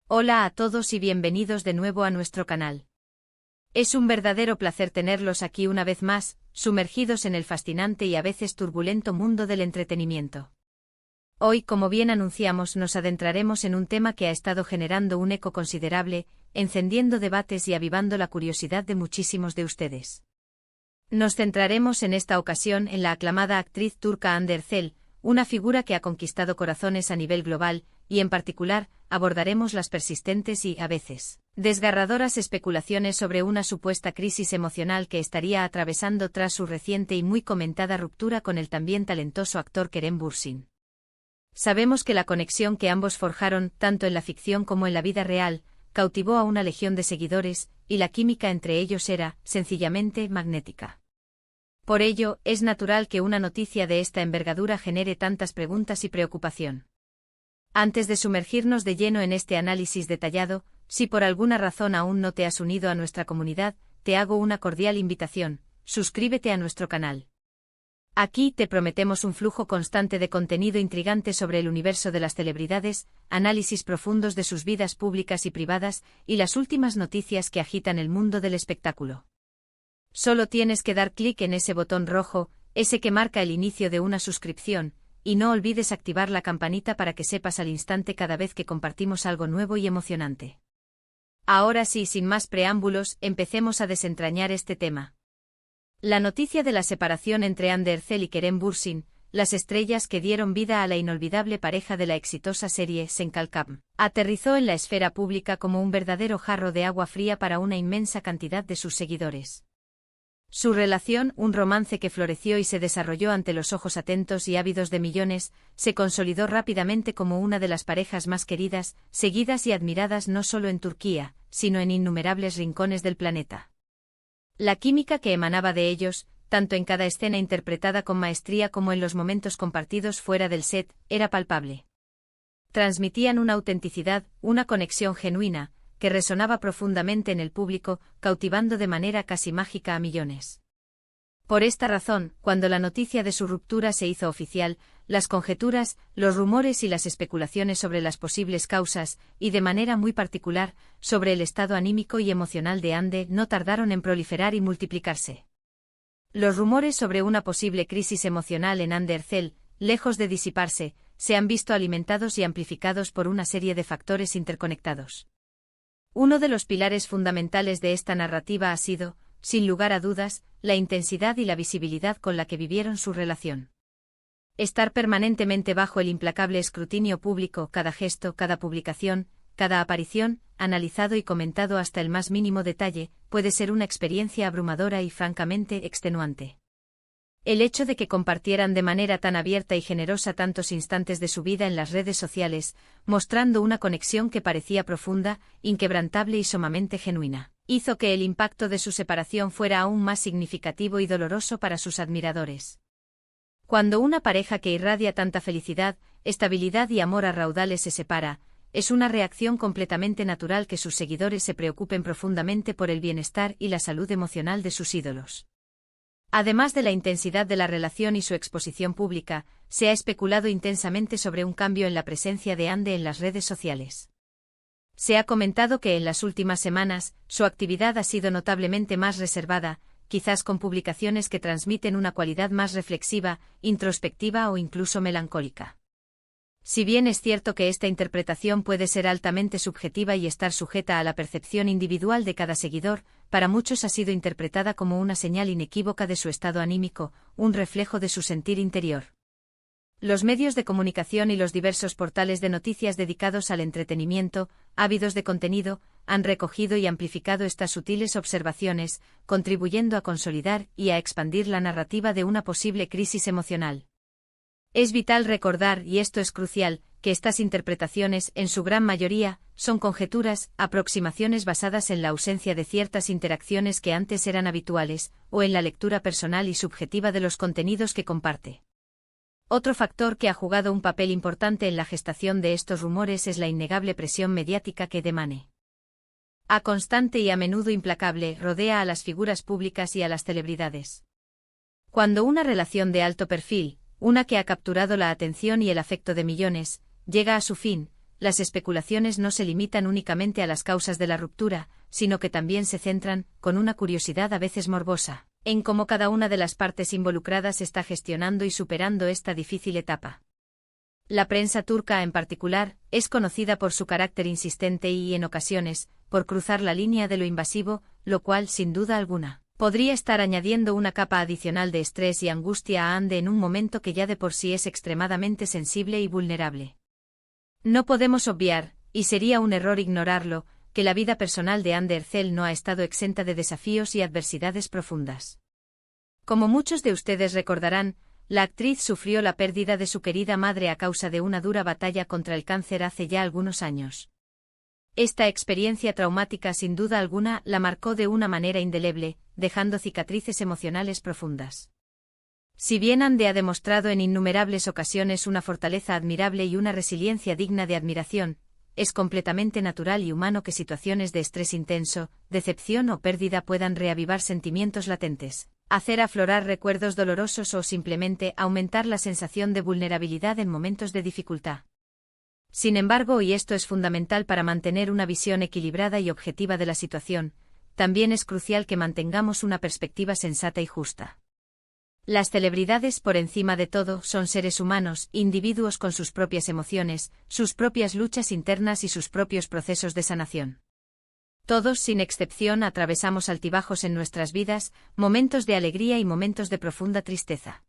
Hola a todos y bienvenidos de nuevo a nuestro canal. Es un verdadero placer tenerlos aquí una vez más, sumergidos en el fascinante y a veces turbulento mundo del entretenimiento. Hoy, como bien anunciamos, nos adentraremos en un tema que ha estado generando un eco considerable, encendiendo debates y avivando la curiosidad de muchísimos de ustedes. Nos centraremos en esta ocasión en la aclamada actriz turca Hande Erçel, una figura que ha conquistado corazones a nivel global, y en particular, abordaremos las persistentes y, a veces, desgarradoras especulaciones sobre una supuesta crisis emocional que estaría atravesando tras su reciente y muy comentada ruptura con el también talentoso actor Kerem Bürsin. Sabemos que la conexión que ambos forjaron, tanto en la ficción como en la vida real, cautivó a una legión de seguidores, y la química entre ellos era, sencillamente, magnética. Por ello, es natural que una noticia de esta envergadura genere tantas preguntas y preocupación. Antes de sumergirnos de lleno en este análisis detallado, si por alguna razón aún no te has unido a nuestra comunidad, te hago una cordial invitación: suscríbete a nuestro canal. Aquí te prometemos un flujo constante de contenido intrigante sobre el universo de las celebridades, análisis profundos de sus vidas públicas y privadas, y las últimas noticias que agitan el mundo del espectáculo. Solo tienes que dar clic en ese botón rojo, ese que marca el inicio de una suscripción, y no olvides activar la campanita para que sepas al instante cada vez que compartimos algo nuevo y emocionante. Ahora sí, sin más preámbulos, empecemos a desentrañar este tema. La noticia de la separación entre Hande Erçel y Kerem Bürsin, las estrellas que dieron vida a la inolvidable pareja de la exitosa serie Senkalkam, aterrizó en la esfera pública como un verdadero jarro de agua fría para una inmensa cantidad de sus seguidores. Su relación, un romance que floreció y se desarrolló ante los ojos atentos y ávidos de millones, se consolidó rápidamente como una de las parejas más queridas, seguidas y admiradas no solo en Turquía, sino en innumerables rincones del planeta. La química que emanaba de ellos, tanto en cada escena interpretada con maestría como en los momentos compartidos fuera del set, era palpable. Transmitían una autenticidad, una conexión genuina, que resonaba profundamente en el público, cautivando de manera casi mágica a millones. Por esta razón, cuando la noticia de su ruptura se hizo oficial, las conjeturas, los rumores y las especulaciones sobre las posibles causas, y de manera muy particular, sobre el estado anímico y emocional de Hande, no tardaron en proliferar y multiplicarse. Los rumores sobre una posible crisis emocional en Hande Erçel, lejos de disiparse, se han visto alimentados y amplificados por una serie de factores interconectados. Uno de los pilares fundamentales de esta narrativa ha sido, sin lugar a dudas, la intensidad y la visibilidad con la que vivieron su relación. Estar permanentemente bajo el implacable escrutinio público, cada gesto, cada publicación, cada aparición, analizado y comentado hasta el más mínimo detalle, puede ser una experiencia abrumadora y francamente extenuante. El hecho de que compartieran de manera tan abierta y generosa tantos instantes de su vida en las redes sociales, mostrando una conexión que parecía profunda, inquebrantable y sumamente genuina, hizo que el impacto de su separación fuera aún más significativo y doloroso para sus admiradores. Cuando una pareja que irradia tanta felicidad, estabilidad y amor a raudales se separa, es una reacción completamente natural que sus seguidores se preocupen profundamente por el bienestar y la salud emocional de sus ídolos. Además de la intensidad de la relación y su exposición pública, se ha especulado intensamente sobre un cambio en la presencia de Hande en las redes sociales. Se ha comentado que en las últimas semanas, su actividad ha sido notablemente más reservada, quizás con publicaciones que transmiten una cualidad más reflexiva, introspectiva o incluso melancólica. Si bien es cierto que esta interpretación puede ser altamente subjetiva y estar sujeta a la percepción individual de cada seguidor, para muchos ha sido interpretada como una señal inequívoca de su estado anímico, un reflejo de su sentir interior. Los medios de comunicación y los diversos portales de noticias dedicados al entretenimiento, ávidos de contenido, han recogido y amplificado estas sutiles observaciones, contribuyendo a consolidar y a expandir la narrativa de una posible crisis emocional. Es vital recordar, y esto es crucial, que estas interpretaciones, en su gran mayoría, son conjeturas, aproximaciones basadas en la ausencia de ciertas interacciones que antes eran habituales, o en la lectura personal y subjetiva de los contenidos que comparte. Otro factor que ha jugado un papel importante en la gestación de estos rumores es la innegable presión mediática que de manera constante y a menudo implacable rodea a las figuras públicas y a las celebridades. Cuando una relación de alto perfil, una que ha capturado la atención y el afecto de millones, llega a su fin, las especulaciones no se limitan únicamente a las causas de la ruptura, sino que también se centran, con una curiosidad a veces morbosa, en cómo cada una de las partes involucradas está gestionando y superando esta difícil etapa. La prensa turca en particular, es conocida por su carácter insistente y, en ocasiones, por cruzar la línea de lo invasivo, lo cual, sin duda alguna, podría estar añadiendo una capa adicional de estrés y angustia a Hande en un momento que ya de por sí es extremadamente sensible y vulnerable. No podemos obviar, y sería un error ignorarlo, que la vida personal de Hande Erçel no ha estado exenta de desafíos y adversidades profundas. Como muchos de ustedes recordarán, la actriz sufrió la pérdida de su querida madre a causa de una dura batalla contra el cáncer hace ya algunos años. Esta experiencia traumática sin duda alguna la marcó de una manera indeleble, dejando cicatrices emocionales profundas. Si bien Hande ha demostrado en innumerables ocasiones una fortaleza admirable y una resiliencia digna de admiración, es completamente natural y humano que situaciones de estrés intenso, decepción o pérdida puedan reavivar sentimientos latentes, hacer aflorar recuerdos dolorosos o simplemente aumentar la sensación de vulnerabilidad en momentos de dificultad. Sin embargo, y esto es fundamental para mantener una visión equilibrada y objetiva de la situación, también es crucial que mantengamos una perspectiva sensata y justa. Las celebridades, por encima de todo, son seres humanos, individuos con sus propias emociones, sus propias luchas internas y sus propios procesos de sanación. Todos, sin excepción, atravesamos altibajos en nuestras vidas, momentos de alegría y momentos de profunda tristeza.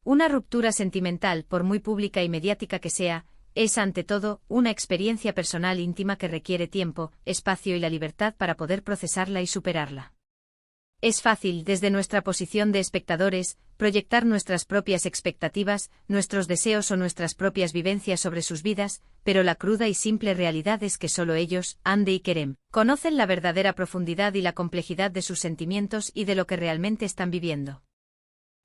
Una ruptura sentimental, por muy pública y mediática que sea, es ante todo una experiencia personal íntima que requiere tiempo, espacio y la libertad para poder procesarla y superarla. Es fácil, desde nuestra posición de espectadores, proyectar nuestras propias expectativas, nuestros deseos o nuestras propias vivencias sobre sus vidas, pero la cruda y simple realidad es que solo ellos, Hande y Kerem, conocen la verdadera profundidad y la complejidad de sus sentimientos y de lo que realmente están viviendo.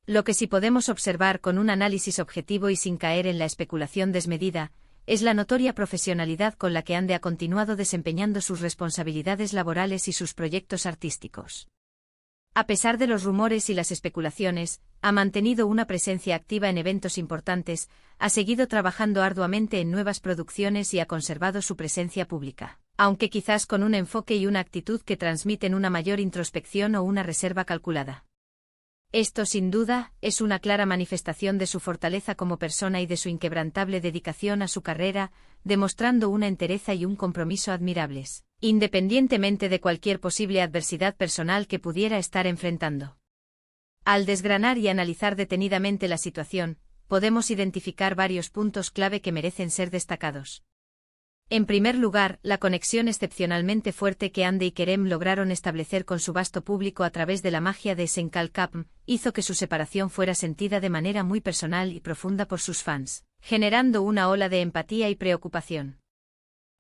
Lo que sí podemos observar con un análisis objetivo y sin caer en la especulación desmedida, es la notoria profesionalidad con la que Hande ha continuado desempeñando sus responsabilidades laborales y sus proyectos artísticos. A pesar de los rumores y las especulaciones, ha mantenido una presencia activa en eventos importantes, ha seguido trabajando arduamente en nuevas producciones y ha conservado su presencia pública, aunque quizás con un enfoque y una actitud que transmiten una mayor introspección o una reserva calculada. Esto, sin duda, es una clara manifestación de su fortaleza como persona y de su inquebrantable dedicación a su carrera, demostrando una entereza y un compromiso admirables, independientemente de cualquier posible adversidad personal que pudiera estar enfrentando. Al desgranar y analizar detenidamente la situación, podemos identificar varios puntos clave que merecen ser destacados. En primer lugar, la conexión excepcionalmente fuerte que Hande y Kerem lograron establecer con su vasto público a través de la magia de Senkalkapm, hizo que su separación fuera sentida de manera muy personal y profunda por sus fans, generando una ola de empatía y preocupación.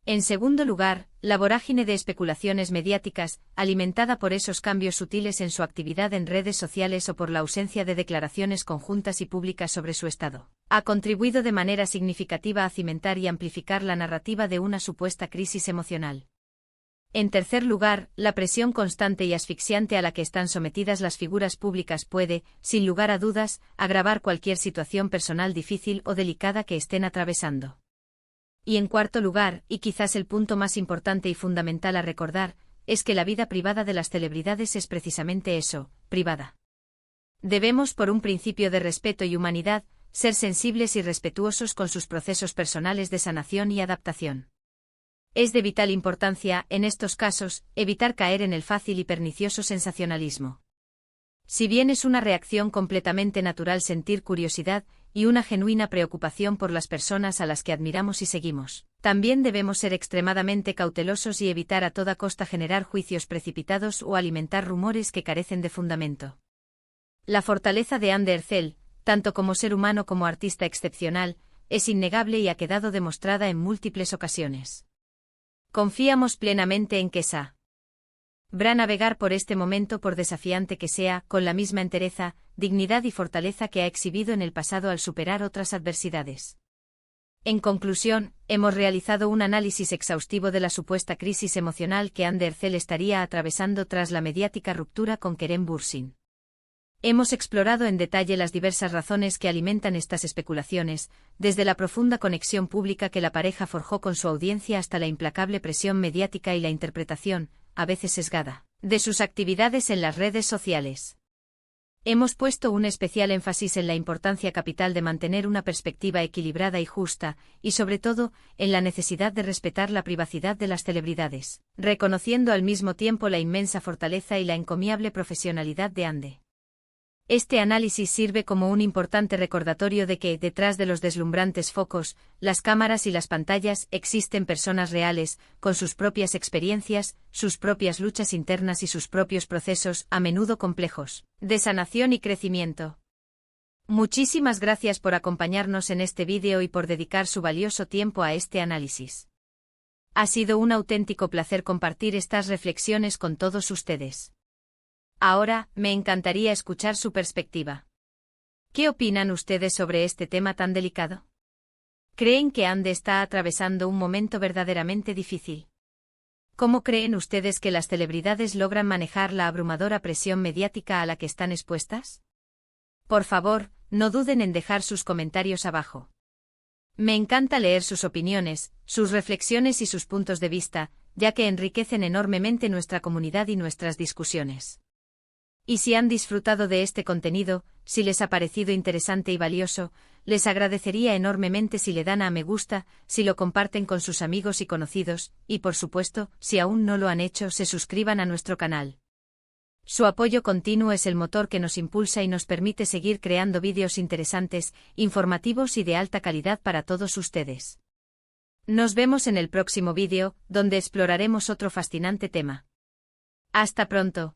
En segundo lugar, la vorágine de especulaciones mediáticas, alimentada por esos cambios sutiles en su actividad en redes sociales o por la ausencia de declaraciones conjuntas y públicas sobre su estado, ha contribuido de manera significativa a cimentar y amplificar la narrativa de una supuesta crisis emocional. En tercer lugar, la presión constante y asfixiante a la que están sometidas las figuras públicas puede, sin lugar a dudas, agravar cualquier situación personal difícil o delicada que estén atravesando. Y en cuarto lugar, y quizás el punto más importante y fundamental a recordar, es que la vida privada de las celebridades es precisamente eso, privada. Debemos, por un principio de respeto y humanidad, ser sensibles y respetuosos con sus procesos personales de sanación y adaptación. Es de vital importancia, en estos casos, evitar caer en el fácil y pernicioso sensacionalismo. Si bien es una reacción completamente natural sentir curiosidad y una genuina preocupación por las personas a las que admiramos y seguimos, también debemos ser extremadamente cautelosos y evitar a toda costa generar juicios precipitados o alimentar rumores que carecen de fundamento. La fortaleza de Hande Erçel, tanto como ser humano como artista excepcional, es innegable y ha quedado demostrada en múltiples ocasiones. Confiamos plenamente en que sabrá navegar por este momento, por desafiante que sea, con la misma entereza, dignidad y fortaleza que ha exhibido en el pasado al superar otras adversidades. En conclusión, hemos realizado un análisis exhaustivo de la supuesta crisis emocional que Hande Erçel estaría atravesando tras la mediática ruptura con Kerem Bürsin. Hemos explorado en detalle las diversas razones que alimentan estas especulaciones, desde la profunda conexión pública que la pareja forjó con su audiencia hasta la implacable presión mediática y la interpretación, a veces sesgada, de sus actividades en las redes sociales. Hemos puesto un especial énfasis en la importancia capital de mantener una perspectiva equilibrada y justa, y sobre todo, en la necesidad de respetar la privacidad de las celebridades, reconociendo al mismo tiempo la inmensa fortaleza y la encomiable profesionalidad de Ande. Este análisis sirve como un importante recordatorio de que, detrás de los deslumbrantes focos, las cámaras y las pantallas, existen personas reales, con sus propias experiencias, sus propias luchas internas y sus propios procesos, a menudo complejos, de sanación y crecimiento. Muchísimas gracias por acompañarnos en este vídeo y por dedicar su valioso tiempo a este análisis. Ha sido un auténtico placer compartir estas reflexiones con todos ustedes. Ahora, me encantaría escuchar su perspectiva. ¿Qué opinan ustedes sobre este tema tan delicado? ¿Creen que Ande está atravesando un momento verdaderamente difícil? ¿Cómo creen ustedes que las celebridades logran manejar la abrumadora presión mediática a la que están expuestas? Por favor, no duden en dejar sus comentarios abajo. Me encanta leer sus opiniones, sus reflexiones y sus puntos de vista, ya que enriquecen enormemente nuestra comunidad y nuestras discusiones. Y si han disfrutado de este contenido, si les ha parecido interesante y valioso, les agradecería enormemente si le dan a me gusta, si lo comparten con sus amigos y conocidos, y por supuesto, si aún no lo han hecho, se suscriban a nuestro canal. Su apoyo continuo es el motor que nos impulsa y nos permite seguir creando vídeos interesantes, informativos y de alta calidad para todos ustedes. Nos vemos en el próximo vídeo, donde exploraremos otro fascinante tema. Hasta pronto.